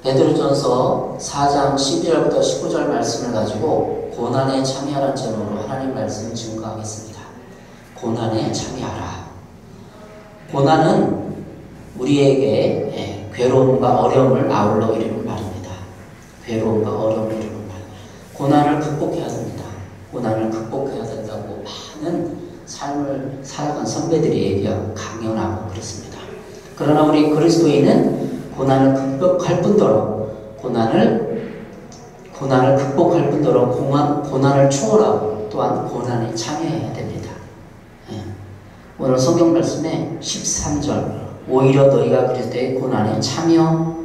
베드로전서 4장 12절부터 19절 말씀을 가지고 고난에 참여하라는 제목으로 하나님 말씀을 증거하겠습니다. 고난에 참여하라. 고난은 우리에게 괴로움과 어려움을 아울러 이루는 말입니다. 괴로움과 어려움을 이루는 말. 고난을 극복해야 됩니다. 고난을 극복해야 된다고 많은 삶을 살아간 선배들이 얘기하고 강연하고 그렇습니다. 그러나 우리 그리스도인은 고난을 극복할 뿐더러 고난을 극복할 뿐더러 고난을 초월하고 또한 고난에 참여해야 됩니다. 오늘 성경 말씀에 13절 오히려 너희가 그리스도의 고난에 참여하는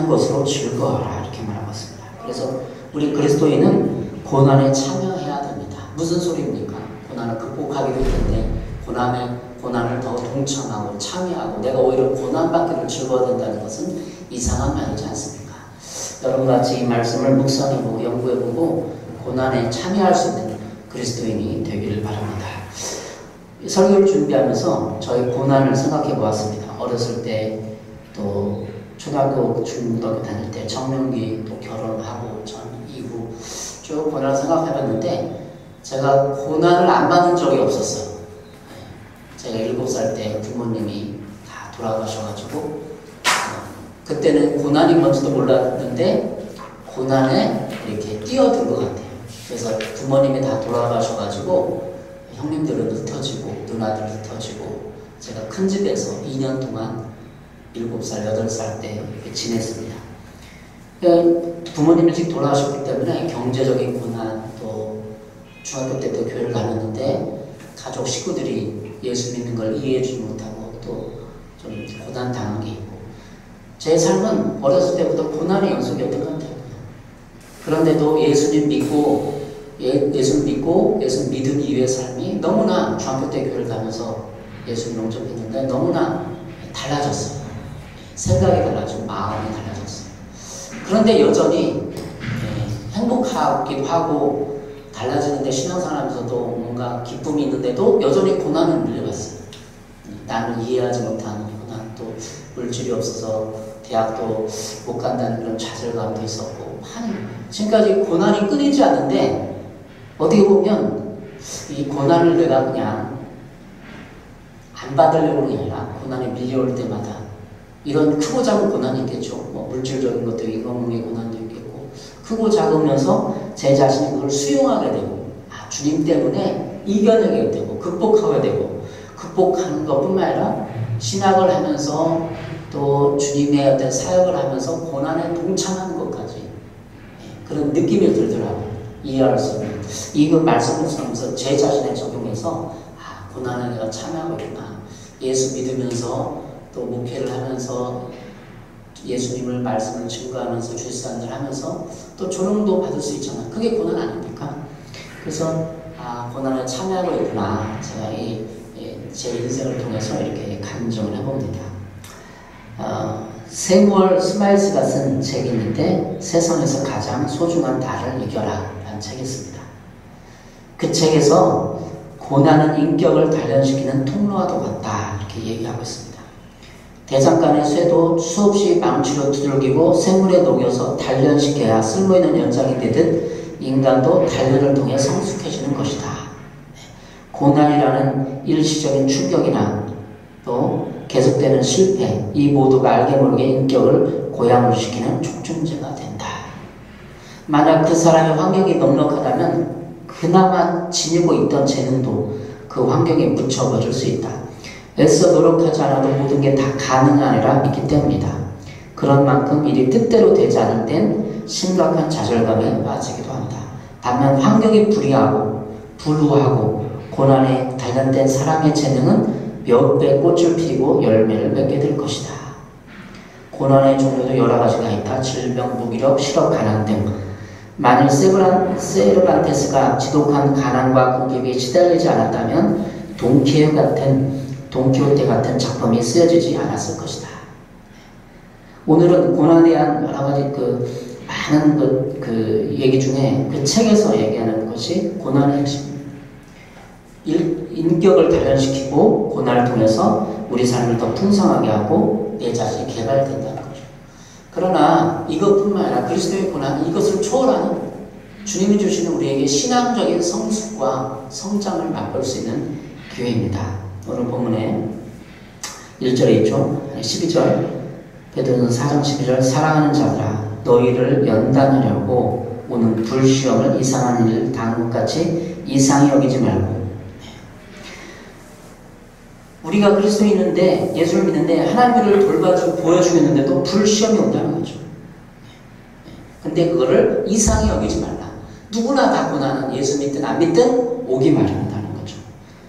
것으로 즐거워하라 이렇게 말하고 있습니다. 그래서 우리 그리스도인은 고난에 참여해야 됩니다. 무슨 소리입니까? 고난을 극복하기도 했는데 고난을 더 동참하고 참여하고 내가 오히려 고난받기를 즐거워된다는 것은 이상한 말이지 않습니까? 여러분과 같이 이 말씀을 묵상해보고 연구해보고 고난에 참여할 수 있는 그리스도인이 되기를 바랍니다. 설교를 준비하면서 저희 고난을 생각해 보았습니다. 어렸을 때 또 초등학교, 중고등학교 다닐 때 청년기 또 결혼하고 전 이후 쭉 고난을 생각해 봤는데 제가 고난을 안 받은 적이 없었어요. 제가 7살 때 부모님이 다 돌아가셔가지고 그때는 고난이 뭔지도 몰랐는데 고난에 이렇게 뛰어든 것 같아요. 그래서 부모님이 다 돌아가셔가지고 형님들은 흩어지고 누나들 흩어지고 제가 큰 집에서 2년 동안 7살, 8살 때 이렇게 지냈습니다. 부모님이 일찍 돌아가셨기 때문에 경제적인 고난 또 중학교 때도 교회를 다녔는데 가족 식구들이 예수 믿는 걸 이해해주지 못하고 또 좀 고난 당한 게 있고 제 삶은 어렸을 때부터 고난의 연속이었던 것 같아요. 그런데도 예수님 믿고 예수 믿은 이후의 삶이 너무나 중학교 때 교회를 다녀서 예수님 영접했는데 너무나 달라졌어요. 생각이 달라지고 마음이 달라졌어요. 그런데 여전히 행복하기도 하고 달라지는데 신앙생활하면서도 뭔가 기쁨이 있는데도 여전히 고난은 밀려갔어요. 나는 이해하지 못하는 고난, 또 물질이 없어서 대학도 못 간다는 그런 좌절감도 있었고 지금까지 고난이 끊이지 않는데 어떻게 보면 이 고난을 내가 그냥 안 받으려고 하는 게 아니라 고난이 밀려올 때마다 이런 크고 작은 고난이 있겠죠. 뭐 물질적인 것도 있고 건강의 고난도 있겠고 크고 작으면서 제 자신이 그걸 수용하게 되고 주님 때문에 이겨내게 되고 극복하게 되고 극복하는 것뿐만 아니라 신학을 하면서 또 주님의 어떤 사역을 하면서 고난에 동참하는 것까지 그런 느낌이 들더라고요. 이해할 수 있는 이 말씀을 쓰면서 제 자신에 적용해서 고난에 내가 참여하고 있구나. 예수 믿으면서 또 목회를 하면서 예수님을 말씀을 증거하면서 주일사님을 하면서 또 조롱도 받을 수 있잖아. 그게 고난 아닙니까? 그래서 고난에 참여하고 있구나. 제가 제 인생을 통해서 이렇게 감정을 해봅니다. 세무얼 스마일스가 쓴 책이 있는데 세상에서 가장 소중한 나를 이겨라 라는 책이 있습니다. 그 책에서 고난은 인격을 단련시키는 통로와도 같다 이렇게 얘기하고 있습니다. 대장간의 쇠도 수없이 망치로 두들기고 쇠물에 녹여서 단련시켜야 쓸모있는 연장이 되듯 인간도 단련을 통해 성숙해지는 것이다. 고난이라는 일시적인 충격이나 또 계속되는 실패, 이 모두가 알게 모르게 인격을 고양을 시키는 촉중제가 된다. 만약 그 사람의 환경이 넉넉하다면 그나마 지니고 있던 재능도 그 환경에 묻혀버릴 수 있다. 애써 노력하지 않아도 모든 게 다 가능하리라 믿기 때문이다. 그런 만큼 일이 뜻대로 되지 않을 땐 심각한 좌절감에 빠지기도 한다. 반면 환경이 불우하고 고난에 단련된 사람의 재능은 몇 배 꽃을 피우고 열매를 맺게 될 것이다. 고난의 종류도 여러 가지가 있다. 질병, 무기력, 실업, 가난 등. 만일 세르반테스가 지독한 가난과 궁핍에 시달리지 않았다면 돈키호테 같은 작품이 쓰여지지 않았을 것이다. 오늘은 고난에 대한 여러 가지 많은 얘기 중에 그 책에서 얘기하는 것이 고난의 핵심입니다. 인격을 단련시키고 고난을 통해서 우리 삶을 더 풍성하게 하고 내 자신이 개발된다는 거죠. 그러나 이것뿐만 아니라 그리스도의 고난은 이것을 초월하는 주님이 주시는 우리에게 신앙적인 성숙과 성장을 맛볼 수 있는 기회입니다. 오늘 본문에 1절에 있죠. 12절 베드로전서 4장 12절 사랑하는 자들아 너희를 연단하려고 오는 불시험을 이상한 일을 당한 것 같이 이상히 여기지 말고. 우리가 그리스도인인데 예수를 믿는데 하나님을 돌봐주고 보여주겠는데도 불시험이 온다는 거죠. 근데 그거를 이상히 여기지 말라. 누구나 다 고난은 예수 믿든 안 믿든 오기 마련이라는 거죠.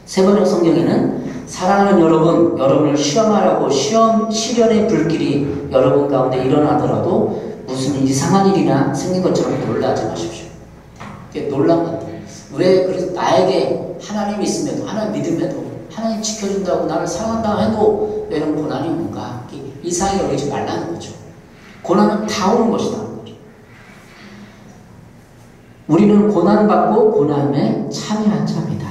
세 번역 성경에는 사랑하는 여러분, 여러분을 시험하려고 시련의 불길이 여러분 가운데 일어나더라도 무슨 이상한 일이나 생긴 것처럼 놀라지 마십시오. 이게 놀란 것 같아요. 왜 그래서 나에게 하나님이 있음에도 하나님 믿음에도 하나님 지켜준다고 나를 사랑한다고 해도 왜 이런 고난이 오는가? 이상히 여기지 말라는 거죠. 고난은 다 오는 것이다. 우리는 고난받고 고난에 참여한 자입니다.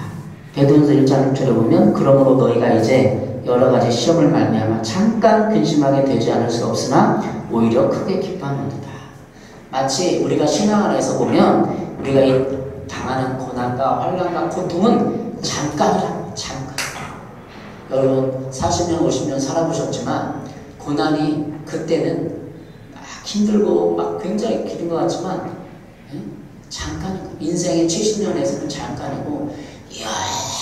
베드로전서 1장 6절에 보면 그러므로 너희가 이제 여러 가지 시험을 말미암아 잠깐 근심하게 되지 않을 수 없으나 오히려 크게 기뻐하는도다. 마치 우리가 신앙 안에서 보면 우리가 이 당하는 고난과 환난과 고통은 잠깐이라고. 잠깐. 여러분 40년 50년 살아보셨지만 고난이 그때는 막 힘들고 막 굉장히 길은 것 같지만 잠깐이고 인생의 70년에서는 잠깐이고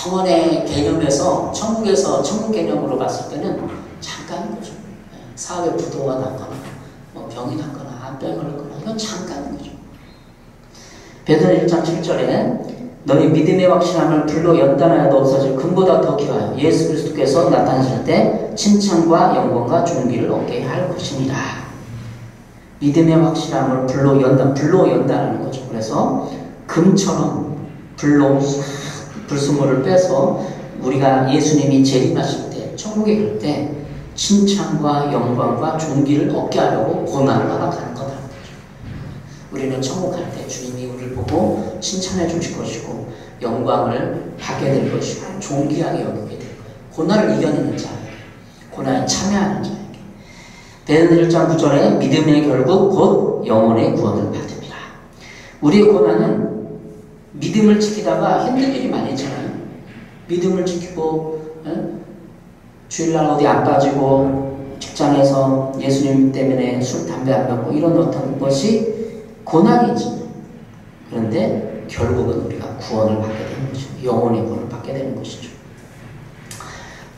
영원의 개념에서 천국에서 천국 개념으로 봤을 때는 잠깐인 거죠. 사업에 부도가 났거나 뭐 병이 났거나 암병이 걸렸거나 이건 잠깐인 거죠. 베드로전서 1장 7절에 너희 믿음의 확실함을 불로 연단하여도 없어질 금보다 더 귀하여 예수 그리스도께서 나타나실 때 칭찬과 영광과 존귀를 얻게 할 것입니다. 믿음의 확실함을 불로 연단하는 거죠. 그래서 금처럼 불순물을 빼서 우리가 예수님이 재림하실 때 천국에 갈 때 칭찬과 영광과 존귀를 얻게 하려고 고난을 허락하는 거다. 우리는 천국 갈 때 주님이 우리를 보고 칭찬해 주실 것이고 영광을 받게 될 것이고 존귀하게 여기게 될 거예요. 고난을 이겨내는 자에게, 고난에 참여하는 자에게. 베드로전서 1장 9절에 믿음의 결국 곧 영혼의 구원을 받습니다. 우리의 고난은 믿음을 지키다가 힘든 일이 많이 있잖아요. 믿음을 지키고 주일날 어디 안 빠지고 직장에서 예수님 때문에 술, 담배 안 먹고 이런 어떤 것이 고난이지. 그런데 결국은 우리가 구원을 받게 되는 것이죠. 영혼의 구원을 받게 되는 것이죠.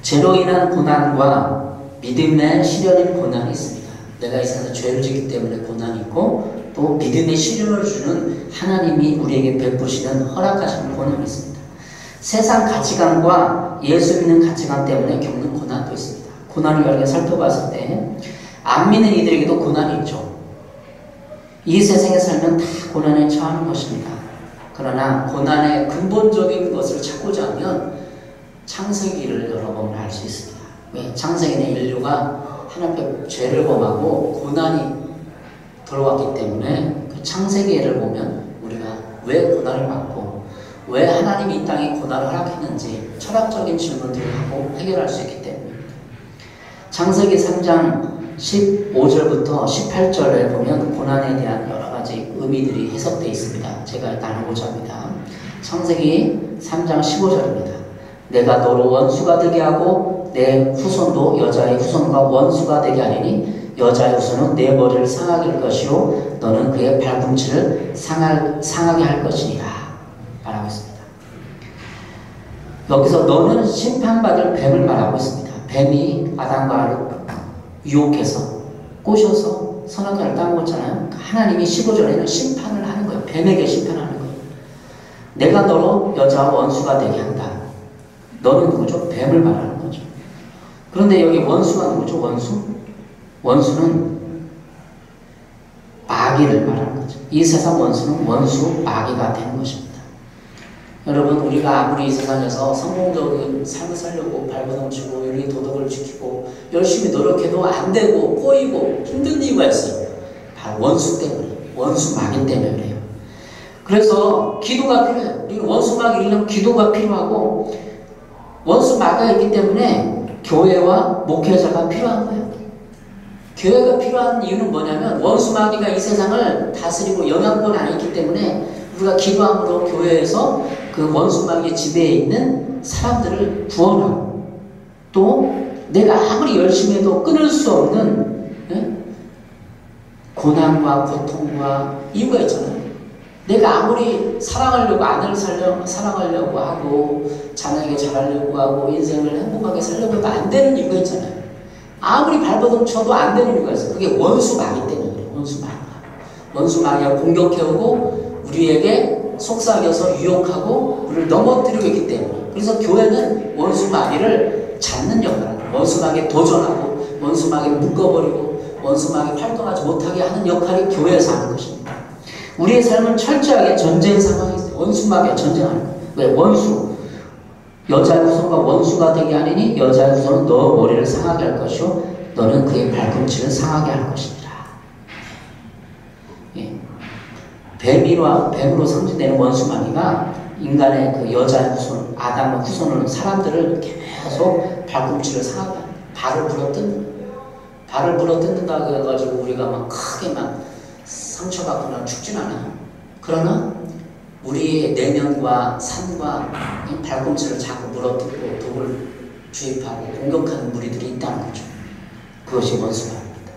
죄로 인한 고난과 믿음의 시련인 고난이 있습니다. 내가 이 세상에서 죄를 짓기 때문에 고난이 있고 또 믿음의 시련을 주는 하나님이 우리에게 베푸시는 허락하시는 고난이 있습니다. 세상 가치관과 예수 믿는 가치관 때문에 겪는 고난도 있습니다. 고난을 여러 개 살펴봤을 때 안 믿는 이들에게도 고난이 있죠. 이 세상에 살면 다 고난에 처하는 것입니다. 그러나 고난의 근본적인 것을 찾고자 하면 창세기를 여러 번 알 수 있습니다. 왜? 창세기는 인류가 하나님 앞에 죄를 범하고 고난이 들어왔기 때문에 그 창세기를 보면 우리가 왜 고난을 받고 왜 하나님이 이 땅에 고난을 허락했는지 철학적인 질문들을 하고 해결할 수 있기 때문입니다. 창세기 3장 15절부터 18절에 보면 고난에 대한 여러 가지 의미들이 해석되어 있습니다. 제가 나누고자 합니다. 창세기 3장 15절입니다. 내가 너로 원수가 되게 하고 내 후손도 여자의 후손과 원수가 되게 하리니 여자의 후손은 내 머리를 상하게 할 것이요 너는 그의 발꿈치를 상하게 할 것이니라 말하고 있습니다. 여기서 너는 심판받을 뱀을 말하고 있습니다. 뱀이 아담과 유혹해서 꼬셔서 선악과를 따먹었잖아요. 하나님이 15절에는 심판을 하는 거예요. 뱀에게 심판하는 거예요. 내가 너로 여자와 원수가 되게 한다. 너는 누구죠? 뱀을 말하는 거죠. 그런데 여기 원수가 누구죠? 원수는 마귀를 말하는 거죠. 이 세상 원수는 원수 마귀가 되는 것입니다. 여러분 우리가 아무리 이 세상에서 성공적인 삶을 살려고 발버둥치고 윤리 도덕을 지키고 열심히 노력해도 안 되고 꼬이고 힘든 이유가 있어요. 바로 원수 때문에, 원수 마귀 때문에 그래요. 그래서 기도가 필요해요. 우리는 원수 마귀 이기려면 기도가 필요하고 원수 마귀가 있기 때문에 교회와 목회자가 필요한 거예요. 교회가 필요한 이유는 뭐냐면 원수 마귀가 이 세상을 다스리고 영향권 안에 있기 때문에 우리가 기도함으로 교회에서 그 원수 마귀의 지배에 있는 사람들을 구원하고 또 내가 아무리 열심히 해도 끊을 수 없는 고난과 고통과 이유가 있잖아요. 내가 아무리 사랑하려고 아내를 사랑하려고 하고 자녀에게 잘하려고 하고 인생을 행복하게 살려고 해도 안 되는 이유가 있잖아요. 아무리 발버둥 쳐도 안 되는 이유가 있어요. 그게 원수 마귀 때문에 그래요. 원수 마귀가 공격해오고 우리에게 속삭여서 유혹하고 우리를 넘어뜨리고 있기 때문에 그래서 교회는 원수 마귀를 잡는 역할을 합니다. 원수 마귀에 도전하고 원수 마귀를 묶어버리고 원수 마귀 활동하지 못하게 하는 역할이 교회에서 하는 것입니다. 우리의 삶은 철저하게 전쟁 상황이 있어요. 원수 마귀와 전쟁하는 거예요. 왜? 원수. 여자의 후손과 원수가 되게 하느니 여자의 후손은 너 머리를 상하게 할 것이요 너는 그의 발꿈치를 상하게 할 것이니라. 예. 뱀으로 상징되는 원수 마귀가 인간의 그 여자의 후손, 아담의 후손을 사람들을 계속 발꿈치를 상하게 합니다. 발을 물어뜯는다고 해가지고 우리가 막 크게 막 상처받거나 죽진 않아요. 그러나 우리의 내면과 삶과 발꿈치를 자꾸 물어뜯고 독을 주입하고 공격하는 무리들이 있다는 거죠. 그것이 원수마귀입니다.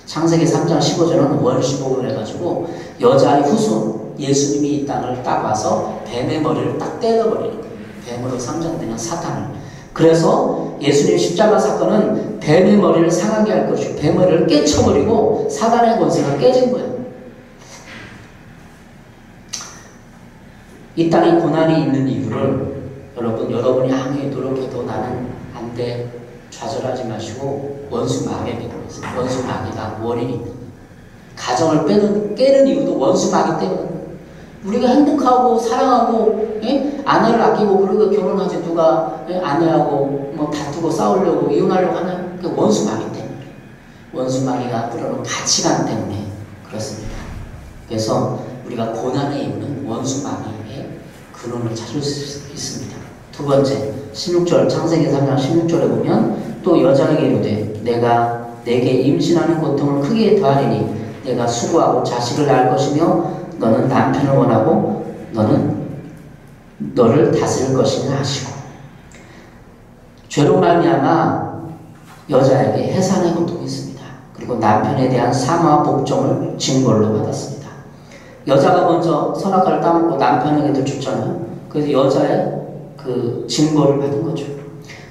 창세기 3장 15절은 원시복음을 해가지고 여자의 후손 예수님이 이 땅을 딱 와서 뱀의 머리를 딱 때려버리는 거예요. 뱀으로 상징되는 사탄을. 그래서 예수님 십자가 사건은 뱀의 머리를 상하게 할 것이고 뱀의 머리를 깨쳐버리고 사단의 권세가 깨진 거예요. 이 땅에 고난이 있는 이유를 여러분이 아무리 노력해도 나는 안 돼. 좌절하지 마시고 원수 마귀에게 보내세요. 원수 마귀가 원인이 있는 거예요. 가정을 깨는 이유도 원수 마귀 때문에 우리가 행복하고 사랑하고 아내를 아끼고 그리고 결혼하지 누가 아내하고 뭐 다투고 싸우려고 이혼하려고 하나요? 그 원수 마귀 때문에 원수 마귀가 뿌려놓은 가치관 때문에 그렇습니다. 그래서 우리가 고난의 이유는 원수 마귀의 근원을 찾을 수 있습니다. 두 번째 16절 창세기 3장 16절에 보면 또 여자에게 이르되 내가 내게 임신하는 고통을 크게 더하리니 내가 수고하고 자식을 낳을 것이며 너는 남편을 원하고 너는 너를 다스릴 것이냐 하시고 죄로 말미암아 여자에게 해산의 고통이 있습니다. 그리고 남편에 대한 상하와 복종을 징벌로 받았습니다. 여자가 먼저 선악과를 따먹고 남편에게도 줬잖아요. 그래서 여자의 그 징벌을 받은 거죠.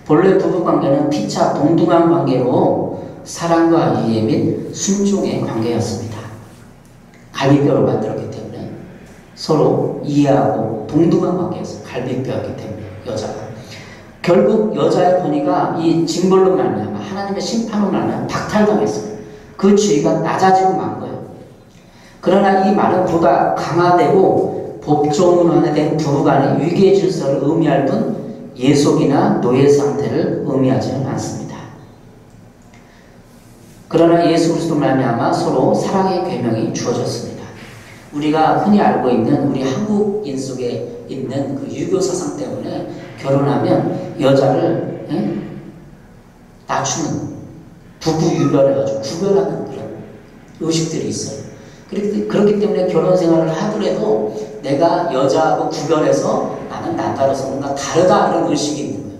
본래 부부관계는 피차 동등한 관계로 사랑과 이해 및 순종의 관계였습니다. 갈비뼈를 만들었기 때문에 서로 이해하고 동등한 관계였어요. 갈비뼈였기 때문에 여자가. 결국 여자의 권위가 이 징벌로 말미암아 하나님의 심판으로 말미암아 박탈당했어요. 그 지위가 낮아지고 만 거예요. 그러나 이 말은 보다 강화되고 법조문화된 부부간의 위계 질서를 의미할 뿐 예속이나 노예 상태를 의미하지는 않습니다. 그러나 예수 그리스도 말미암아 서로 사랑의 계명이 주어졌습니다. 우리가 흔히 알고 있는 우리 한국인 속에 있는 그 유교 사상 때문에 결혼하면 여자를 낮추는 부부 유별해가지고 구별하는 그런 의식들이 있어요. 그렇기 때문에 결혼 생활을 하더라도 내가 여자하고 구별해서 나는 남다르서 뭔가 다르다 이런 의식이 있는 거예요.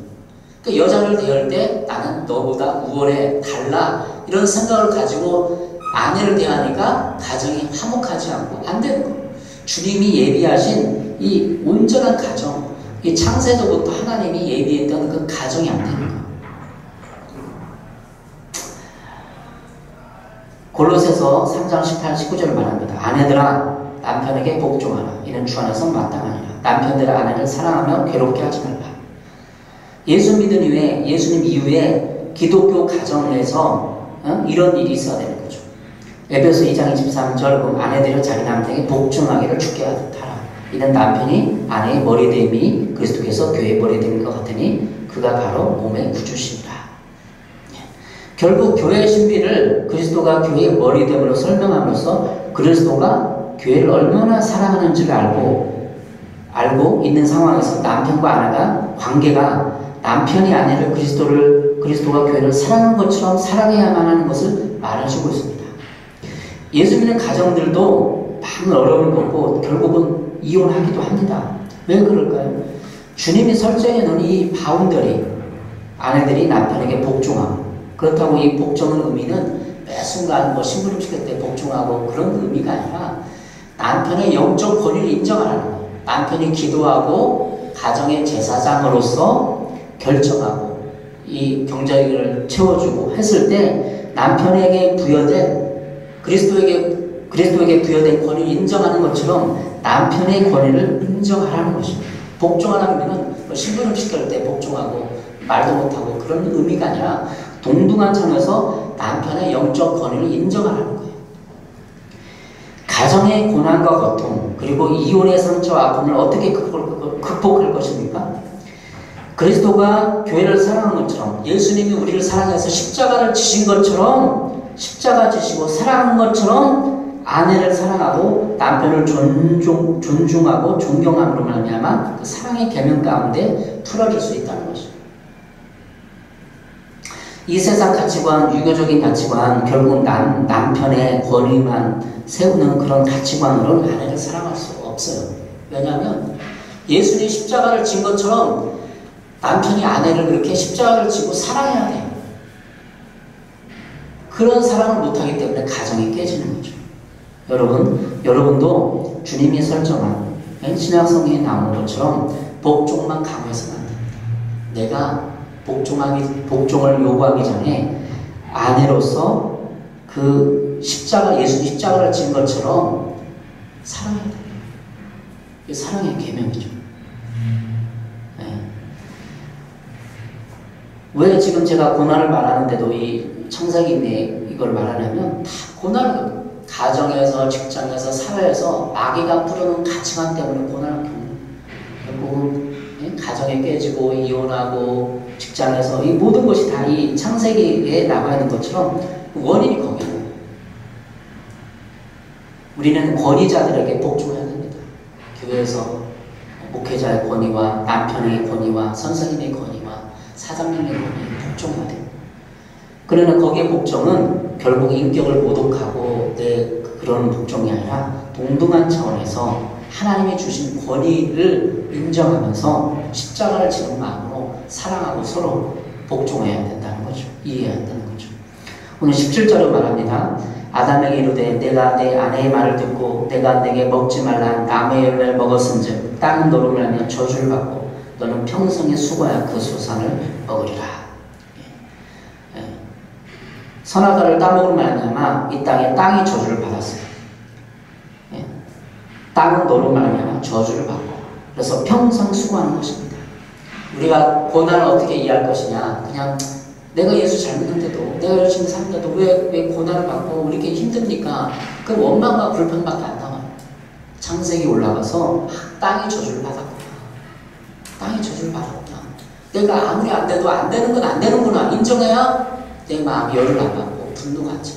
그러니까 여자를 대할 때 나는 너보다 우월해 달라 이런 생각을 가지고 아내를 대하니까 가정이 화목하지 않고 안 되는 거예요. 주님이 예비하신 이 온전한 가정, 이 창세도부터 하나님이 예비했던 그 가정이 안 되는 거예요. 골로새서 3장 18, 19절을 말합니다. 아내들아 남편에게 복종하라. 이는 주 안에서 마땅하니라. 남편들의 아내를 사랑하며 괴롭게 하지 말라. 예수 믿은 이후에 예수님 이후에 기독교 가정에서 이런 일이 있어야 되는 거죠. 에베소 2장 23절 보면 아내들은 자기 남편에게 복종하기를 주께 하라. 이는 남편이 아내의 머리됨이 그리스도께서 교회의 머리됨인 것 같으니 그가 바로 몸의 구주시니라. 결국 교회의 신비를 그리스도가 교회의 머리됨으로 설명함으로써 그리스도가 교회를 얼마나 사랑하는지를 알고 있는 상황에서 남편과 아내가 관계가 남편이 아내를 그리스도가 교회를 사랑한 것처럼 사랑해야만 하는 것을 말해주고 있습니다. 예수 믿는 가정들도 많은 어려움을 겪고 결국은 이혼하기도 합니다. 왜 그럴까요? 주님이 설정해 놓은 이 바운더리, 아내들이 남편에게 복종하고, 그렇다고 이 복종의 의미는 매 순간 뭐 심부름 시킬 때 복종하고 그런 의미가 아니라 남편의 영적 권위를 인정하라는 거예요. 남편이 기도하고 가정의 제사장으로서 결정하고 이 경제를 채워주고 했을 때 남편에게 부여된 그리스도에게 부여된 권위를 인정하는 것처럼 남편의 권위를 인정하라는 것입니다. 복종하라는 의미는 뭐 심부름 시킬 때 복종하고 말도 못하고 그런 의미가 아니라 동등한 참에서 남편의 영적 권위를 인정하라는 거예요. 가정의 고난과 고통 그리고 이혼의 상처와 아픔을 어떻게 극복할 것입니까? 그리스도가 교회를 사랑한 것처럼 예수님이 우리를 사랑해서 십자가를 지신 것처럼 십자가 지시고 사랑한 것처럼 아내를 사랑하고 남편을 존중하고 존경함으로 말미암아 그 사랑의 계명 가운데 풀어질 수 있다는 것입니다. 이 세상 가치관, 유교적인 가치관, 결국 남편의 권위만 세우는 그런 가치관으로는 아내를 사랑할 수 없어요. 왜냐하면 예수님이 십자가를 진 것처럼 남편이 아내를 그렇게 십자가를 지고 사랑해야 돼요. 그런 사랑을 못하기 때문에 가정이 깨지는 거죠. 여러분도 주님이 설정한 신약성경에 나오는 것처럼 복종만 강요해서는 안 됩니다. 내가 복종을 요구하기 전에 아내로서 그 예수님 십자가를 진 것처럼 사랑해야 돼요. 이게 사랑의 계명이죠. 네. 왜 지금 제가 고난을 말하는데도 이 창세기인데 이걸 말하냐면 다 고난을 가정에서 직장에서 사회에서 마귀가 뿌려놓은 가치관 때문에 고난을 겪는 결국은 가정이 깨지고 이혼하고 직장에서 이 모든 것이 다 이 창세기에 나와 있는 것처럼 원인이 거기에요. 우리는 권위자들에게 복종해야 됩니다. 교회에서 목회자의 권위와 남편의 권위와 선생님의 권위와 사장님의 권위에 복종해야 돼요. 그러나 거기에 복종은 결국 인격을 모독하고 그런 복종이 아니라 동등한 차원에서 하나님이 주신 권위를 인정하면서 십자가를 지는 마음으로 사랑하고 서로 복종해야 된다는 거죠. 이해해야 된다는 거죠. 오늘 17절에 말합니다. 아담에게 이르되 내가 내 아내의 말을 듣고 내가 내게 먹지 말라 나무의 열매를 먹었은즉 땅은 너로 말하며 저주를 받고 너는 평생에 수고하여 그 소산을 먹으리라. 선악과를 따먹을 말미암아 이 땅이 저주를 받았어요. 땅은 너로 말미암아 저주를 받고 그래서 평생 수고하는 것입니다. 우리가 고난을 어떻게 이해할 것이냐? 그냥 내가 예수 잘 믿는데도 내가 열심히 사는데도 왜 고난을 받고 우리 이렇게 힘듭니까? 그 원망과 불평밖에 안 나와요. 창세기 올라가서 땅이 저주를 받았구나. 땅이 저주를 받았구나. 내가 아무리 안 돼도 안 되는 건 안 되는구나. 인정해야 내 마음이 열을 안 받고 분노가 안 차.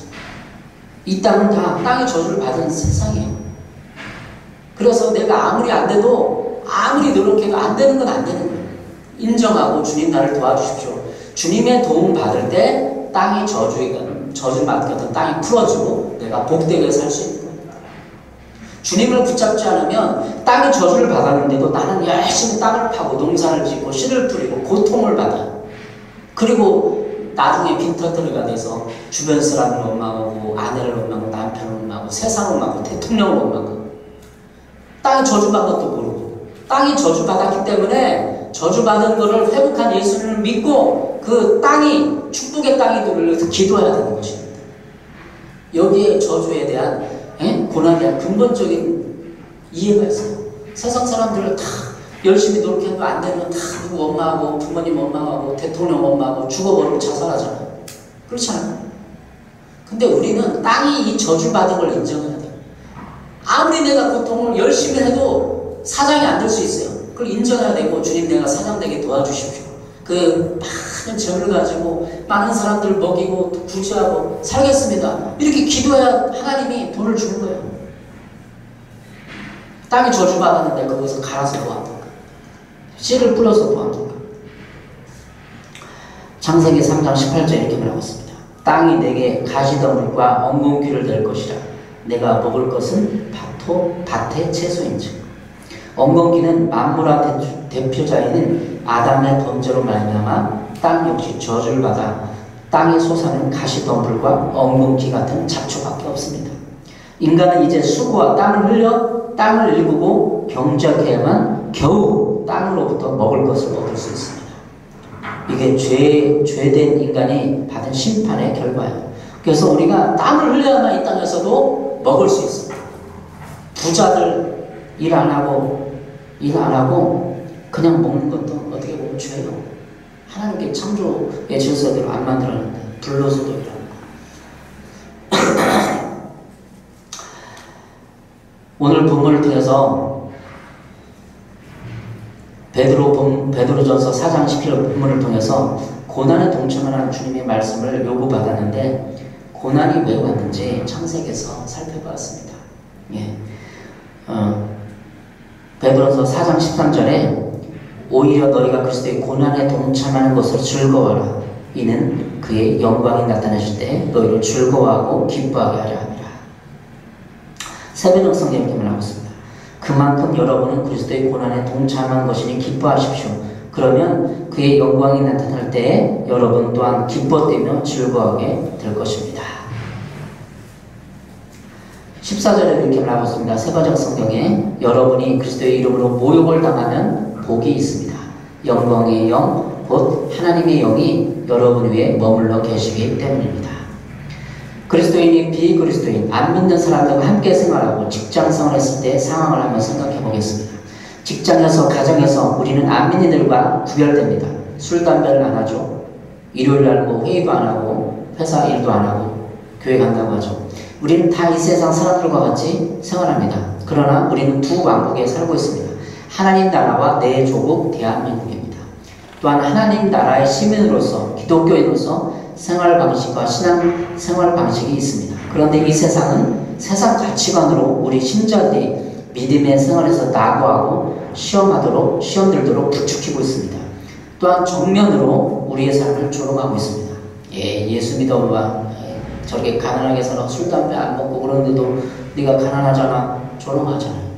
이 땅은 다 땅이 저주를 받은 세상이에요. 그래서 내가 아무리 안 돼도 아무리 노력해도 안 되는 건 안 되는 거예요. 인정하고 주님 나를 도와주십시오. 주님의 도움 받을 때 땅이 저주 맡겼던 땅이 풀어지고 내가 복되게 살 수 있는 겁니다. 주님을 붙잡지 않으면 땅이 저주를 받았는데도 나는 열심히 땅을 파고 농사를 짓고 씨를 뿌리고 고통을 받아요. 그리고 나중에 빈털터리가 돼서 주변 사람을 원망하고 아내를 원망하고 남편을 원망하고 세상을 원망하고 대통령을 원망하고 땅이 저주받은 것도 모르고 땅이 저주받았기 때문에 저주받은 것을 회복한 예수님을 믿고 그 땅이 축복의 땅이 되려서 기도해야 되는 것입니다. 여기에 저주에 대한 고난에 대한 근본적인 이해가 있어요. 세상 사람들은 다 열심히 노력해도 안 되면 다 누구 원망하고 부모님 원망하고 대통령 원망하고 죽어버리고 자살하잖아요. 그렇잖아요. 근데 우리는 땅이 이 저주받은 걸 인정해야 돼요. 아무리 내가 고통을 열심히 해도 사장이 안 될 수 있어요. 그걸 인정해야 되고 주님 내가 사장 되게 도와주십시오. 그 많은 재물을 가지고 많은 사람들을 먹이고 구제하고 살겠습니다. 이렇게 기도해야 하나님이 돈을 주는 거예요. 땅이 저주받았는데 거기서 갈아서 뭐합니까? 씨를 뿌려서 뭐합니까? 창세기 3장 18절 이렇게 말하고 있습니다. 땅이 내게 가시덤불과 엉겅퀴를 낼 것이라. 내가 먹을 것은 밭의 채소인즉. 엉겅퀴는 만물의 대표자인 아담의 범죄로 말미암아 땅 역시 저주를 받아 땅에 솟아는 가시덤불과 엉겅퀴 같은 잡초밖에 없습니다. 인간은 이제 수고와 땀을 흘려 땅을 일구고 경작해야만 겨우 땅으로부터 먹을 것을 얻을 수 있습니다. 이게 죄된 인간이 받은 심판의 결과예요. 그래서 우리가 땀을 흘려야만 이 땅에서도 먹을 수 있습니다. 부자들 일 안 하고 그냥 먹는 것도 어떻게 보면 죄예요. 하나님께 창조의 질서대로 안 만들었는데 불로소도 일하는 거. 오늘 본문을 통해서 베드로전서 4장 10절 본문을 통해서 고난에 동참하는 주님의 말씀을 요구받았는데 고난이 왜 왔는지 창세기에서 살펴봤습니다. 예. 베드로전서 4장 13절에 오히려 너희가 그리스도의 고난에 동참하는 것으로 즐거워하라. 이는 그의 영광이 나타나실 때 너희를 즐거워하고 기뻐하게 하려 함이라. 세변역 성경에 이렇게 말하고 있습니다. 그만큼 여러분은 그리스도의 고난에 동참한 것이니 기뻐하십시오. 그러면 그의 영광이 나타날 때에 여러분 또한 기뻐되며 즐거워하게 될 것입니다. 14절에 이렇게 말하고 있습니다. 세번역 성경에 여러분이 그리스도의 이름으로 모욕을 당하면 복이 있습니다. 영광의 영, 곧 하나님의 영이 여러분 위에 머물러 계시기 때문입니다. 그리스도인이 비그리스도인, 안 믿는 사람들과 함께 생활하고 직장생활 했을 때 상황을 한번 생각해 보겠습니다. 직장에서, 가정에서 우리는 안 믿는 이들과 구별됩니다. 술, 담배를 안 하죠. 일요일날 회의도 안 하고 회사 일도 안 하고 교회 간다고 하죠. 우리는 다 이 세상 사람들과 같이 생활합니다. 그러나 우리는 두 왕국에 살고 있습니다. 하나님 나라와 내 조국 대한민국입니다. 또한 하나님 나라의 시민으로서 기독교인으로서 생활 방식과 신앙 생활 방식이 있습니다. 그런데 이 세상은 세상 가치관으로 우리 신자들이 믿음의 생활에서 낙오하고 시험들도록 부추기고 있습니다. 또한 정면으로 우리의 삶을 조롱하고 있습니다. 예수 믿어봐. 저렇게 가난하게 살아 술, 담배 안 먹고 그러는데도 네가 가난하잖아. 조롱하잖아요.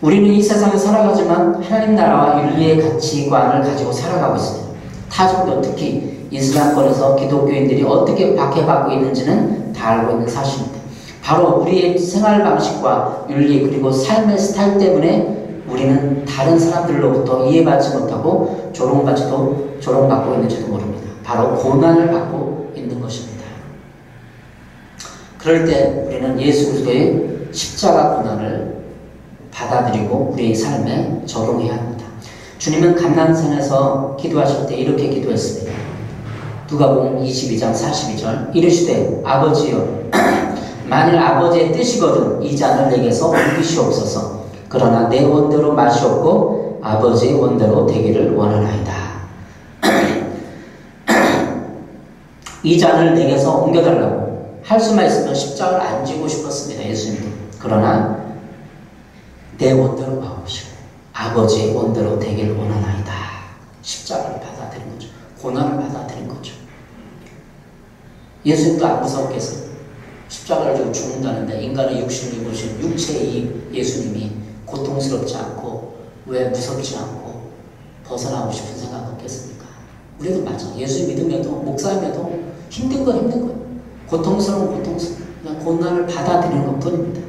우리는 이 세상에 살아가지만 하나님 나라와 윤리의 가치관을 가지고 살아가고 있습니다. 타종교, 특히 이슬람권에서 기독교인들이 어떻게 박해받고 있는지는 다 알고 있는 사실입니다. 바로 우리의 생활 방식과 윤리 그리고 삶의 스타일 때문에 우리는 다른 사람들로부터 이해받지 못하고 조롱받고 있는지도 모릅니다. 바로 고난을 받고 있는 것입니다. 그럴 때 우리는 예수 그리스도의 십자가 고난을 받아들이고 우리의 삶에 적용해야 합니다. 주님은 감난산에서 기도하실 때 이렇게 기도했습니다. 누가복음 22장 42절 이르시되 아버지여 만일 아버지의 뜻이거든 이 잔을 내게서 옮기시옵소서. 그러나 내 원대로 마시옵고 아버지의 원대로 되기를 원하나이다. 이 잔을 내게서 옮겨달라고 할 수만 있으면 십자가를 안 지고 싶었습니다. 예수님도. 그러나 내 원대로 마옵시고 아버지의 원대로 되기를 원하나이다. 십자가를 받아들인 거죠. 고난을 받아들인 거죠. 예수님도 안 무섭겠어요. 십자가를 지고 죽는다는데 인간의 육신을 입으신 육체의 예수님이 고통스럽지 않고 왜 무섭지 않고 벗어나고 싶은 생각 없겠습니까? 우리도 마찬가지. 예수 믿음에도 목사임에도 힘든 건 힘든 거예요. 고통스러운 그냥 고난을 받아들이는 것 뿐입니다.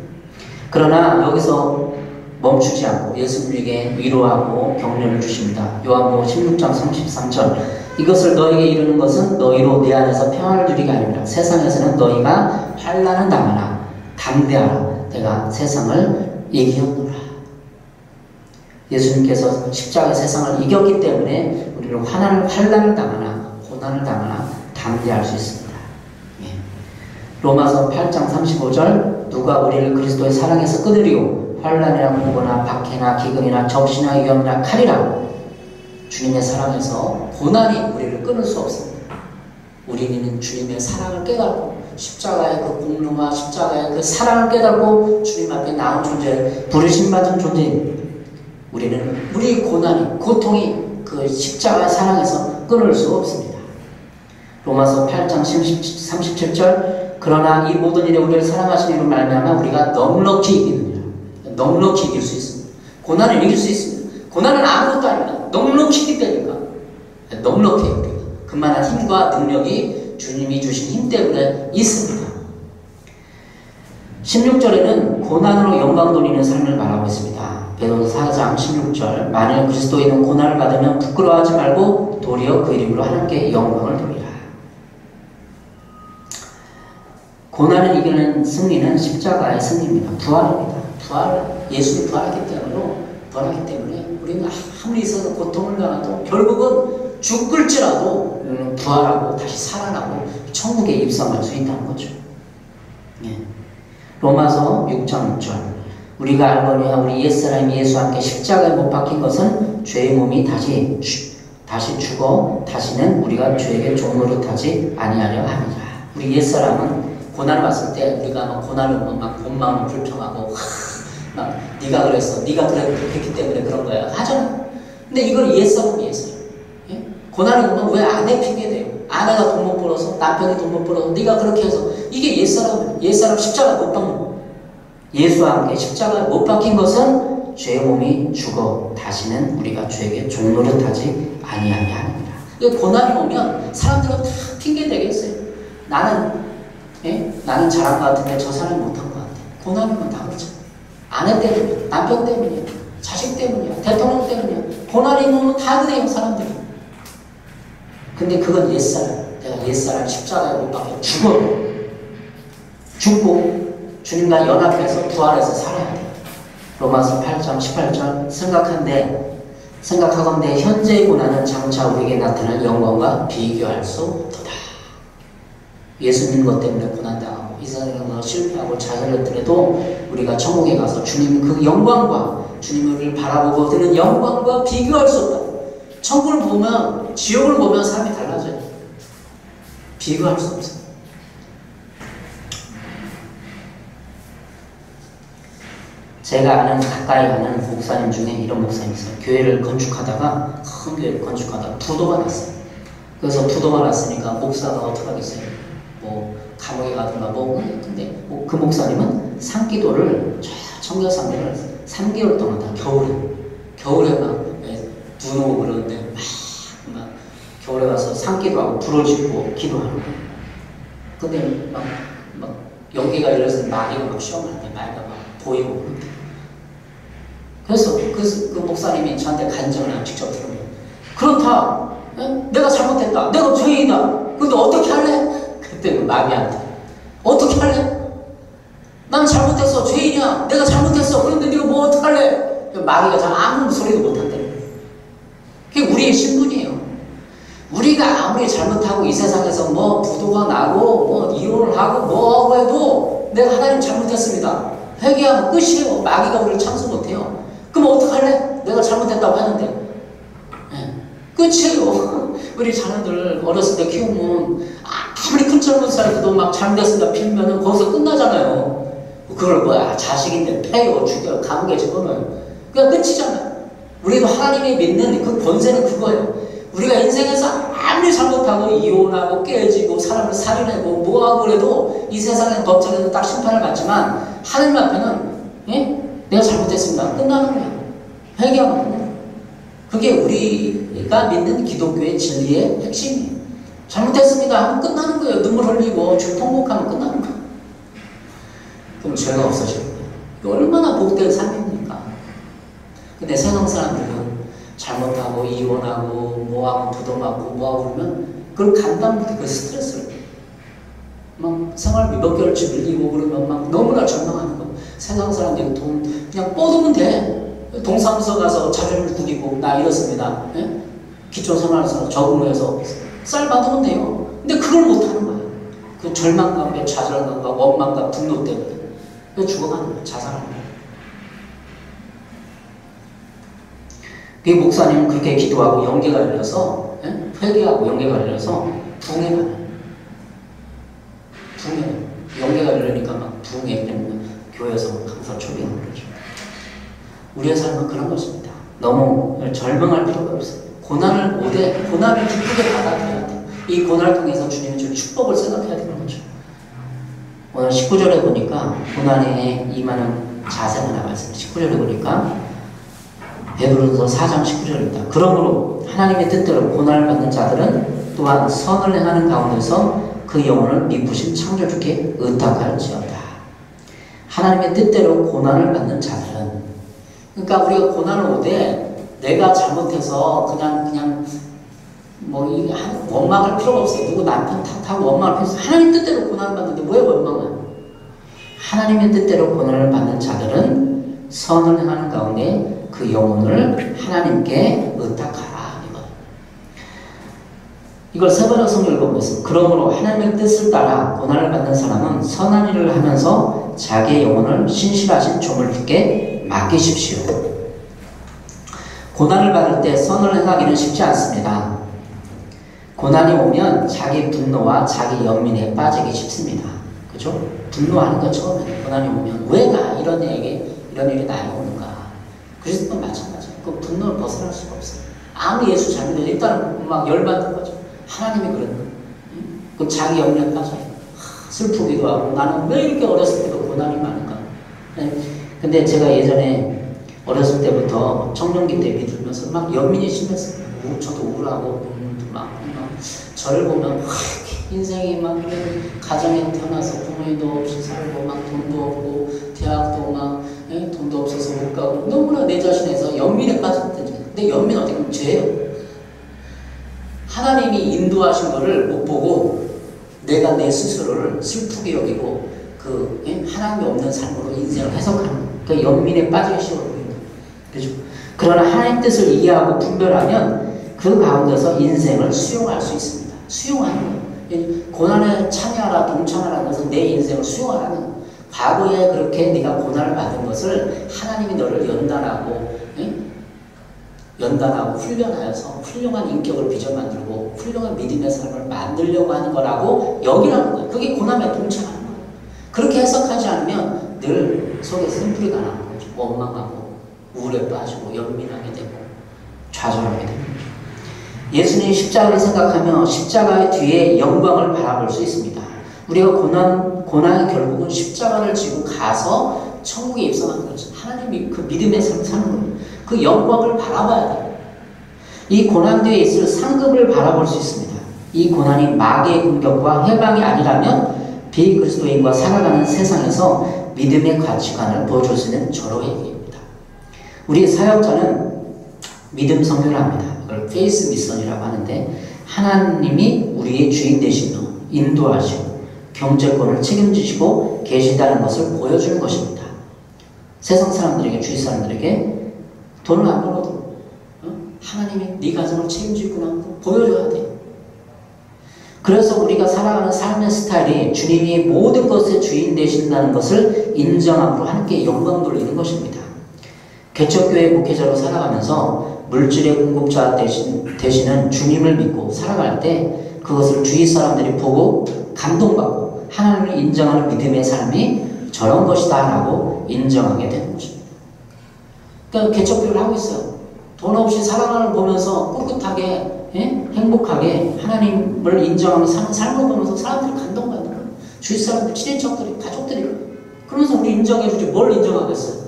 그러나 여기서 멈추지 않고 예수님에게 위로하고 격려를 주십니다. 요한복음 16장 33절 이것을 너희에게 이루는 것은 너희로 내 안에서 평안을 누리가 아니라 세상에서는 너희가 환난을 당하나 담대하라. 내가 세상을 이기었노라. 예수님께서 십자가의 세상을 이겼기 때문에 우리는 환난을 당하나 고난을 당하나 담대할 수 있습니다. 로마서 8장 35절 누가 우리를 그리스도의 사랑에서 끊으리오 환난이나 공고나 박해나 기근이나 적시나 위험이나 칼이라. 주님의 사랑에서 고난이 우리를 끊을 수 없습니다. 우리는 주님의 사랑을 깨닫고 십자가의 그 공로와 십자가의 그 사랑을 깨닫고 주님 앞에 나온 존재, 부르심받은 존재입니다. 우리는 우리 고난이 고통이 그 십자가의 사랑에서 끊을 수 없습니다. 로마서 8장 37절 그러나 이 모든 일에 우리를 사랑하시는 이로 말미암아 우리가 넉넉히 이기느니라. 넉넉히 이길 수 있습니다. 고난을 이길 수 있습니다. 고난은 아무것도 아닙니다. 넉넉히 기대니까 넉넉해요. 우리가 그만한 힘과 능력이 주님이 주신 힘 때문에 있습니다. 16절에는 고난으로 영광 돌리는 삶을 말하고 있습니다. 베드로서 4장 16절 만일 그리스도인은 고난을 받으면 부끄러워하지 말고 도리어 그 이름으로 하나님께 영광을 돌리라. 고난을 이기는 승리는 십자가의 승리입니다. 부활입니다. 예수님이 부활하기 때문에 우리는 아무리 있어서 고통을 당해도 결국은 죽을지라도 부활하고 다시 살아나고 천국에 입성할 수 있다는 거죠. 예. 로마서 6장 6절 우리가 알거니와 우리 옛사람이 예수와 함께 십자가에 못 박힌 것은 죄의 몸이 다시 죽어 다시는 우리가 죄에게 종노릇하지 아니하려 함이라. 우리 옛사람은 고난을 왔을 때 우리가 막 고난을 보면 막 본 마음은 불평하고 막 네가 그랬어, 네가 그랬기 때문에 그런 거야 하잖아. 근데 이걸 옛사람이에요. 예? 고난을 보면 왜 아내 핑계대요? 아내가 돈 못 벌어서, 남편이 돈 못 벌어서, 네가 그렇게 해서 이게 옛사람 십자가 못 박는 거. 예수와 함께 십자가에 못 박힌 것은 죄의 몸이 죽어 다시는 우리가 죄에게 종노릇하지 아니하게 하느니라. 고난이 오면 사람들은 다 핑계대겠어요. 나는 잘한 것 같은데 저 사람이 못한 것 같아. 고난이 오면 다 그렇죠. 아내 때문이야, 남편 때문이야, 자식 때문이야, 대통령 때문이야. 고난이 오면 다 그래요, 사람들이. 근데 그건 옛사람. 내가 옛사람 십자가에 못 박혀 죽고 주님과 연합해서 부활해서 살아야 돼. 로마서 8장 18절 생각하건대 현재의 고난은 장차 우리에게 나타날 영광과 비교할 수 없도다. 예수 믿는 것 때문에 고난당하고 이 세상에서 실패하고 좌절했더라도 우리가 천국에 가서 주님 그 영광과 주님을 바라보고 드는 영광과 비교할 수 없다. 천국을 보면 지옥을 보면 사람이 달라져요. 비교할 수 없어요. 제가 아는 가까이 아는 목사님 중에 이런 목사님이 있어요. 교회를 건축하다가 큰 교회를 건축하다가 부도가 났어요. 그래서 부도가 났으니까 목사가 어떻게 하겠어요? 뭐 감옥에 가든가 근데 그 목사님은 산기도를 청결산기를 3개월 동안 다 겨울에 막 눈 오고 그러는데 막 겨울에 가서 산기도하고 불을 지고 기도하는 거예요. 근데 막 연기가 열려서 마귀가 막 시험하는데 마귀가 막 보이고 그런데 그래서 그 목사님이 저한테 간증을 직접 들으면 그렇다. 내가 잘못했다. 내가 죄인이다. 근데 어떻게 할래? 그때 그 마귀한테 어떻게 할래? 난 잘못했어. 죄인이야. 내가 잘못했어. 그런데 네가 뭐 어떡할래? 마귀가 잘 아무 소리도 못한대. 그게 우리의 신분이에요. 우리가 아무리 잘못하고 이 세상에서 뭐 부도가 나고 뭐 이혼을 하고 뭐 해도 내가 하나님 잘못했습니다. 회개하면 끝이에요. 마귀가 우리를 참수 못해요. 그럼 어떡할래? 내가 잘못했다고 하는데 네. 끝이에요. 우리 자녀들 어렸을 때 키우면 아무리 큰 잘못살도 막 잘못했습니다 빌면은 거기서 끝나잖아요. 그걸 뭐야 자식인데 패요 죽여 감옥에 집어넣어요. 그냥 끝이잖아요. 우리도 하나님이 믿는 그 권세는 그거예요. 우리가 인생에서 아무리 잘못하고 이혼하고 깨지고 사람을 살인하고 뭐하고 그래도 이 세상에 법정에서 딱 심판을 받지만 하나님 앞에는 예? 내가 잘못했습니다. 끝나는 거야. 회개하면 끝나는 거야. 그게 우리가 믿는 기독교의 진리의 핵심이에요. 잘못했습니다 하면 끝나는 거예요. 눈물 흘리고 통곡하면 끝나는 거예요. 그럼 죄가 없어지는 거예요. 얼마나 복된 삶입니까? 근데 세상 사람들은 잘못하고 이혼하고 뭐하고 부도맞고 뭐하고 그러면 그걸 감당 못해. 그 스트레스를 막 생활비 몇 개월치 밀리고 그러면 막 너무나 절망하는 거. 세상 사람들이 돈 그냥 뻗으면 돼. 동사무소 가서 자료를 구기고 나 이렇습니다. 예? 기초생활에서 적응해서 쌀 받으면 돼요. 근데 그걸 못하는 거예요. 그 절망감과 좌절감과 원망과 분노 때문에 그래서 죽어가는 거예요. 자살하는 거예요. 그 목사님은 그렇게 기도하고 연계가 열려서 예? 회개하고 연계가 열려서 부흥회가 연계가 열리니까 막 부흥회 때문에 교회에서 항상 초빙하는 거죠. 우리의 삶은 그런 것입니다. 너무 절망할 필요가 없어요. 고난을 기쁘게 받아들여야 돼. 이 고난을 통해서 주님이 줄 축복을 생각해야 되는 거죠. 오늘 19절에 보니까 고난에 임하는 자세가 나와 있습니다. 19절에 보니까 베드로전서 4장 19절입니다. 그러므로 하나님의 뜻대로 고난을 받는 자들은 또한 선을 행하는 가운데서 그 영혼을 미쁘신 창조주께 의탁할지어다. 하나님의 뜻대로 고난을 받는 자들은, 그러니까 우리가 고난을 오되 내가 잘못해서 그냥 뭐 원망할 필요가 없어요. 누구 남편 탓하고 원망할 필요 없어요. 하나님 뜻대로 고난을 받는데 왜 원망을? 하나님의 뜻대로 고난을 받는 자들은 선을 행하는 가운데 그 영혼을 하나님께 의탁하라. 이걸 세 번의 성경을 읽어보겠습니다. 그러므로 하나님의 뜻을 따라 고난을 받는 사람은 선한 일을 하면서 자기의 영혼을 신실하신 종을주께 맡기십시오. 고난을 받을 때 선을 행하기는 쉽지 않습니다. 고난이 오면 자기 분노와 자기 연민에 빠지기 쉽습니다. 그죠? 분노하는 것 처음에 고난이 오면 왜 나 이런 일이 나에게 오는가? 그리스도도 마찬가지예요. 그 분노를 벗어날 수가 없어요. 아무리 예수 잘못해도 일단은 막 열받는 거죠. 하나님이 그런 거예요. 그럼 자기 연민에 빠져요. 슬프기도 하고 나는 왜 이렇게 어렸을 때도 고난이 많은가? 근데 제가 예전에 어렸을 때부터 청년기 때 믿으면서 막 연민이 심했어요. 저도 우울하고 막 저를 보면 인생이 막 가정에 태어나서 부모님도 없이 살고 막 돈도 없고 대학도 막 돈도 없어서 못 가고 너무나 내 자신에서 연민에 빠졌던 적. 근데 연민 어떻게 보면 죄예요. 하나님이 인도하신 거를 못 보고 내가 내 스스로를 슬프게 여기고 하나님이 없는 삶으로 인생을 해석하는 그 연민에 빠지기 쉬워요. 그죠? 그러나 하나님 뜻을 이해하고 분별하면 그 가운데서 인생을 수용할 수 있습니다. 수용하는 거예요. 고난에 참여하라 동참하라는 것은 내 인생을 수용하라는 거예요. 과거에 그렇게 네가 고난을 받은 것을 하나님이 너를 연단하고 훈련하여서 훌륭한 인격을 빚어 만들고 훌륭한 믿음의 삶을 만들려고 하는 거라고 여기라는 거예요. 그게 고난에 동참하는 거예요. 그렇게 해석하지 않으면 늘 속에 쓴뿌리가 나는 거죠. 원망하고 우울에 빠지고 연민하게 되고 좌절하게 됩니다. 예수님이 십자가를 생각하며 십자가의 뒤에 영광을 바라볼 수 있습니다. 우리가 고난의 결국은 십자가를 지고 가서 천국에 입성하는 거죠. 하나님이 그 믿음의 삶을 사는 거예요. 그 영광을 바라봐야 돼요. 이 고난 뒤에 있을 상급을 바라볼 수 있습니다. 이 고난이 마귀의 공격과 해방이 아니라면 비그리스도인과 살아가는 세상에서 믿음의 가치관을 보여줄 수 있는 절호의 얘기입니다. 우리 사역자는 믿음 선교를 합니다. 이걸 페이스 미션이라고 하는데 하나님이 우리의 주인 되시며 인도하시고 경제권을 책임지시고 계시다는 것을 보여주는 것입니다. 세상 사람들에게 주위 사람들에게 돈을 안 벌어도 하나님이 네 가정을 책임지구나 보여줘야 돼요. 그래서 우리가 살아가는 삶의 스타일이 주님이 모든 것의 주인 되신다는 것을 인정함으로 하나님께 영광 돌리는 것입니다. 개척교회 목회자로 살아가면서 물질의 공급자 되시는 주님을 믿고 살아갈 때 그것을 주위 사람들이 보고 감동받고 하나님을 인정하는 믿음의 삶이 저런 것이다 라고 인정하게 되는 것입니다. 그러니까 개척교회를 하고 있어요. 돈 없이 살아가는 걸 보면서 꿋꿋하게 행복하게 하나님을 인정하며 사는 삶을 보면서 사람들이 감동받는 거예요. 주위 사람들, 친인척들이, 가족들이 그러면서 우리 인정해주지 뭘 인정하겠어요.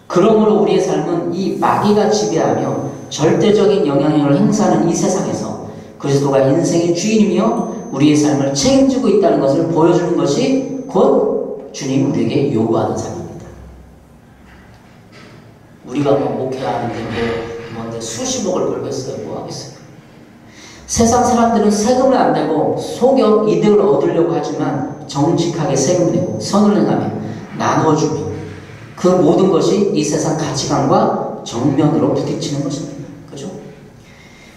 그러므로 우리의 삶은 이 마귀가 지배하며 절대적인 영향력을 행사하는 이 세상에서 그리스도가 인생의 주인이며 우리의 삶을 책임지고 있다는 것을 보여주는 것이 곧 주님 우리에게 요구하는 삶입니다. 우리가 목회하는데 뭔데 수십억을 벌겠어요? 뭐 하겠어요? 세상 사람들은 세금을 안 내고 소격 이득을 얻으려고 하지만 정직하게 세금 내고 선을 행하며 나눠주며 그 모든 것이 이 세상 가치관과 정면으로 부딪히는 것입니다. 그죠?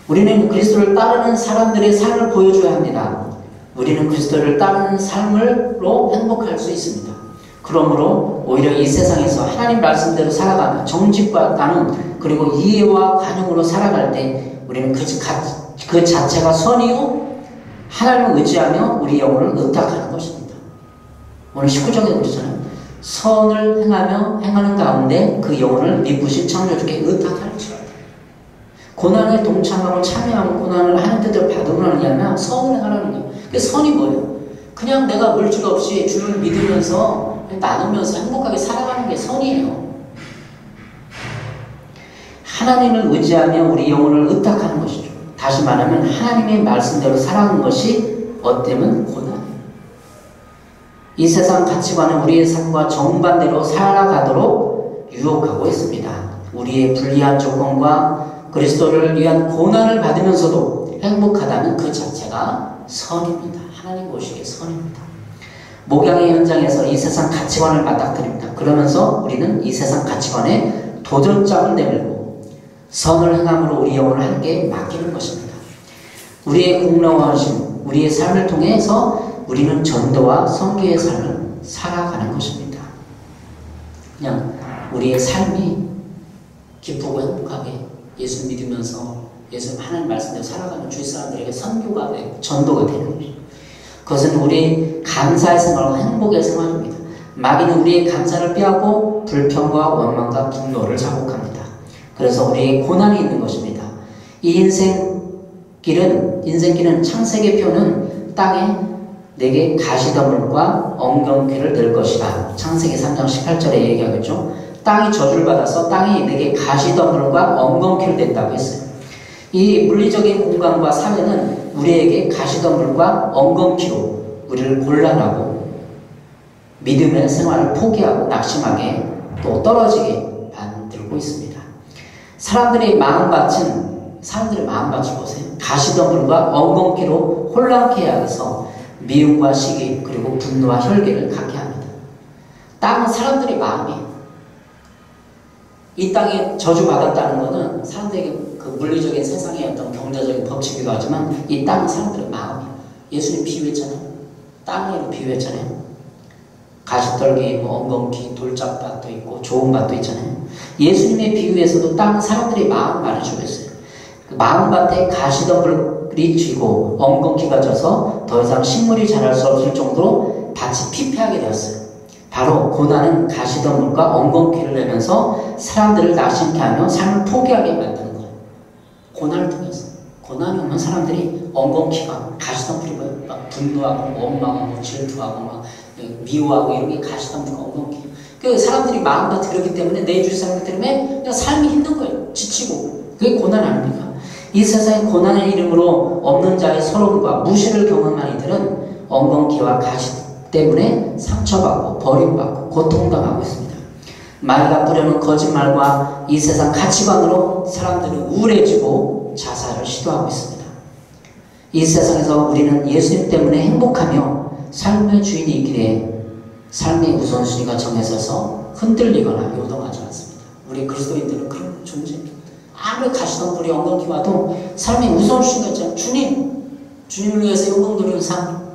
우리는 그리스도를 따르는 사람들의 삶을 보여줘야 합니다. 우리는 그리스도를 따르는 삶으로 행복할 수 있습니다. 그러므로 오히려 이 세상에서 하나님 말씀대로 살아가며 정직과 나눔 그리고 이해와 관용으로 살아갈 때 우리는 그 자체가 선이요 하나님을 의지하며 우리 영혼을 의탁하는 것입니다. 오늘 19장에 그러잖아요. 선을 행하며 행하는 가운데 그 영혼을 미쁘신 창조주께 의탁할지어다. 고난에 동참하고 참여하고 고난을 하는 뜻을 받으면 하냐면 선을 행하라는 거예요. 그 선이 뭐예요? 그냥 내가 물질 없이 주를 믿으면서 나누면서 행복하게 살아가는 게 선이에요. 하나님을 의지하며 우리 영혼을 의탁하는 것이죠. 다시 말하면 하나님의 말씀대로 살아가는 것이 어때면 고난이에요. 이 세상 가치관은 우리의 삶과 정반대로 살아가도록 유혹하고 있습니다. 우리의 불리한 조건과 그리스도를 위한 고난을 받으면서도 행복하다는 그 자체가 선입니다. 하나님 보시기에 선입니다. 목양의 현장에서 이 세상 가치관을 맞닥뜨립니다. 그러면서 우리는 이 세상 가치관에 도전장을 내밀고 선을 행함으로 우리 영혼을 하나님께 맡기는 것입니다. 우리의 공로하심, 우리의 삶을 통해서 우리는 전도와 선교의 삶을 살아가는 것입니다. 그냥 우리의 삶이 기쁘고 행복하게 예수 믿으면서 예수 하나님 말씀대로 살아가는 주위 사람들에게 선교가 되고 전도가 되는 것입니다. 그것은 우리 감사의 생활과 행복의 생활입니다. 마귀는 우리의 감사를 빼앗고 불평과 원망과 분노를 자극합니다. 그래서 우리의 고난이 있는 것입니다. 이 인생길은 창세기 표는 땅에 내게 가시덤불과 엉겅퀴를 낼 것이다. 창세기 3장 18절에 얘기하겠죠. 땅이 저주를 받아서 땅이 내게 가시덤불과 엉겅퀴를 낸다고 했어요. 이 물리적인 공간과 사회는 우리에게 가시덤불과 엉겅퀴로 우리를 곤란하고 믿음의 생활을 포기하고 낙심하게 또 떨어지게 만들고 있습니다. 사람들의 마음밭을 보세요. 가시덤불과 엉겅퀴로 혼란케 하여서 미움과 시기 그리고 분노와 혈기를 갖게 합니다. 땅은 사람들의 마음이에요. 이 땅이 저주받았다는 것은 사람들에게 그 물리적인 세상의 어떤 경제적인 법칙이기도 하지만 이 땅은 사람들의 마음이에요. 예수님 비유했잖아요. 땅으로 비유했잖아요. 가시떨기, 엉겅퀴, 돌짝밭도 있고 좋은 밭도 있잖아요. 예수님의 비유에서도 땅은 사람들의 마음 말해주고 있어요. 그 마음밭에 가시덤불이 쥐고 엉겅퀴가 져서 더 이상 식물이 자랄 수 없을 정도로 밭이 피폐하게 되었어요. 바로 고난은 가시덤불과 엉겅퀴를 내면서 사람들을 낙심케 하며 삶을 포기하게 만드는 거예요. 고난을 통해서. 고난이 오면 사람들이 엉겅퀴가 가시덤불이 막 분노하고 원망하고 질투하고 막 미워하고 이런 게 가시덤불과 엉겅퀴. 그 사람들이 마음밭이 그렇기 때문에 내 주위 사람들 때문에 그냥 삶이 힘든 거예요. 지치고. 그게 고난 아닙니까? 이 세상에 고난의 이름으로 없는 자의 서러움과 무시를 경험한 이들은 엉겅퀴와 가시 때문에 상처받고 버림받고 고통당하고 있습니다. 마귀가 뿌려놓은 거짓말과 이 세상 가치관으로 사람들은 우울해지고 자살을 시도하고 있습니다. 이 세상에서 우리는 예수님 때문에 행복하며 삶의 주인이 있기에 삶의 우선순위가 정해져서 흔들리거나 요동하지 않습니다. 우리 그리스도인들은 그런 존재입니다. 아무리 가시덤불이 엉겅퀴 와도 삶의 우선순위가 있잖아요. 주님을 위해서 영광 돌리는 삶,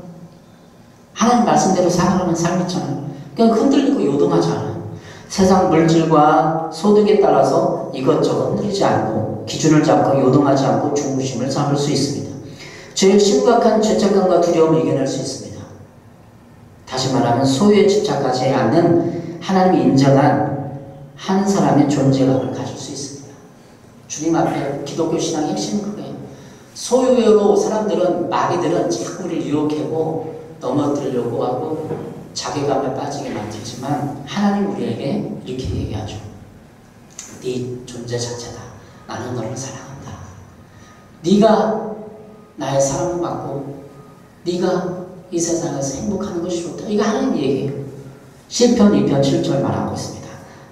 하나님 말씀대로 살아가는 삶 있잖아요. 그냥 흔들리고 요동하지 않아요. 세상 물질과 소득에 따라서 이것저것 흔들리지 않고 기준을 잡고 요동하지 않고 중심을 잡을 수 있습니다. 제일 심각한 죄책감과 두려움을 이겨낼 수 있습니다. 다시 말하면 소유에 집착하지 않는 하나님이 인정한 한 사람의 존재감을 가질 수 있습니다. 주님 앞에 기독교 신앙의 핵심은 그거예요. 소유로 사람들은 마귀들은 자꾸 우리를 유혹하고 넘어뜨리려고 하고 자괴감에 빠지게 만들지만 하나님 우리에게 이렇게 얘기하죠. 네 존재 자체다. 나는 너를 사랑한다. 네가 나의 사랑을 받고 네가 이 세상에서 행복하는 것이 좋다. 이거 하나님 얘기예요. 시편 2편 7절 말하고 있습니다.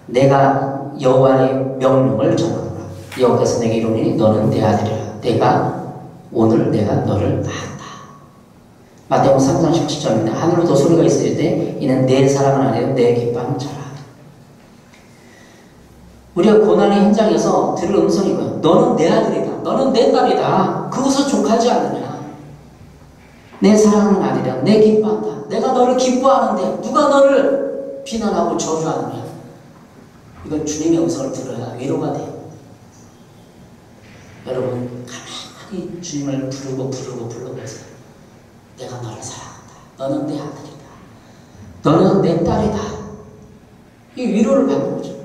내가 여호와의 명령을 전하노라. 여호와께서 내게 이르노니 너는 내 아들이라. 오늘 내가 너를 낳았다. 마태복음 3장 17절입니다. 하늘로도 소리가 있을 때 이는 내 사랑은 아니요 내 기뻐하는 자라. 우리가 고난의 현장에서 들을 음성이고요. 너는 내 아들이다. 너는 내 딸이다. 그것은 족하지 않느냐. 내 사랑하는 아들이다. 내 기뻐한다. 내가 너를 기뻐하는데 누가 너를 비난하고 저주하느냐. 이건 주님의 음성을 들어야 위로가 돼요. 여러분 가만히 주님을 부르면서 내가 너를 사랑한다. 너는 내 아들이다. 너는 내 딸이다. 이 위로를 받는 거죠.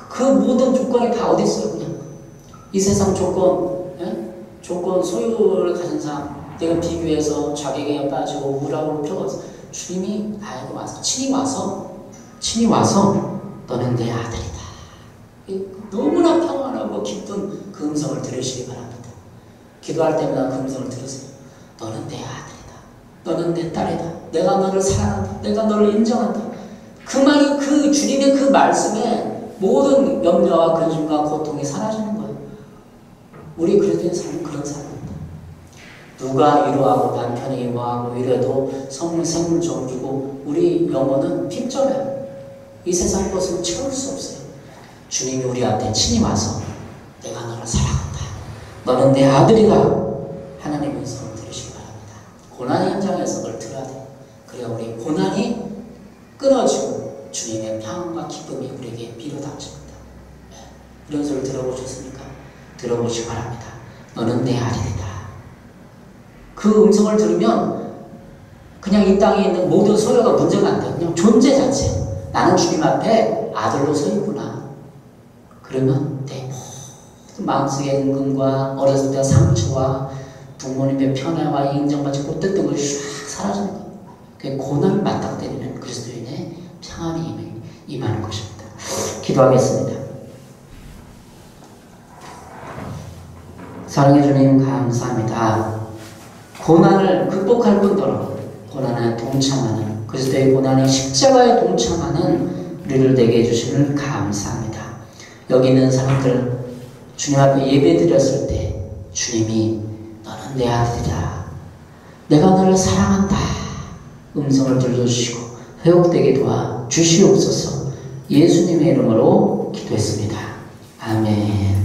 그 모든 조건이 다 어디 있어요? 그냥 이 세상 조건, 조건 소유를 가진 사람, 내가 비교해서 자기에게 빠지고 우울하고 필요가 없어. 주님이 나에게 와서, 친히 와서 너는 내 아들이다. 너무나 평안하고 기쁜 그 음성을 들으시기 바랍니다. 기도할 때마다 그 음성을 들으세요. 너는 내 아들이다. 너는 내 딸이다. 내가 너를 사랑한다. 내가 너를 인정한다. 그 말이, 그 주님의 그 말씀에 모든 염려와 근심과 고통이 사라지는 거예요. 우리 그리스도인 삶은 그런 삶입니다. 누가 위로하고 남편이 뭐하고 이래도 성문 생물 좀 주고 우리 영혼은 핍절해요. 이 세상 것은 채울 수 없어요. 주님이 우리한테 친히 와서 내가 너를 사랑한다. 너는 내 아들이다. 하나님의 음성을 들으시기 바랍니다. 고난의 현장에서 그걸 들어야 돼요. 그래야 우리 고난이 끊어지고 주님의 평안과 기쁨이 우리에게 밀어닥칩니다. 이런 소리를 들어보셨습니까? 들어보시기 바랍니다. 너는 내 아들이다. 그 음성을 들으면 그냥 이 땅에 있는 모든 소유가 문제가 안 돼요. 그냥 존재 자체. 나는 주님 앞에 아들로 서 있구나. 그러면 내 모든 마음속의 은근과 어렸을 때 상처와 부모님의 편애와 인정받지 못했던 것이 싹 사라지는 거예요. 그게 고난을 맞닥뜨리는 그리스도인의 평안이 임하는 것입니다. 기도하겠습니다. 사랑해 주님 감사합니다. 고난을 극복할 뿐더러 고난에 동참하는 그리스도의 고난의 십자가에 동참하는 우리를 되게 해주심을 감사합니다. 여기 있는 사람들 주님 앞에 예배드렸을 때 주님이 너는 내 아들이다. 내가 너를 사랑한다. 음성을 들려주시고 회복되게 도와 주시옵소서. 예수님의 이름으로 기도했습니다. 아멘.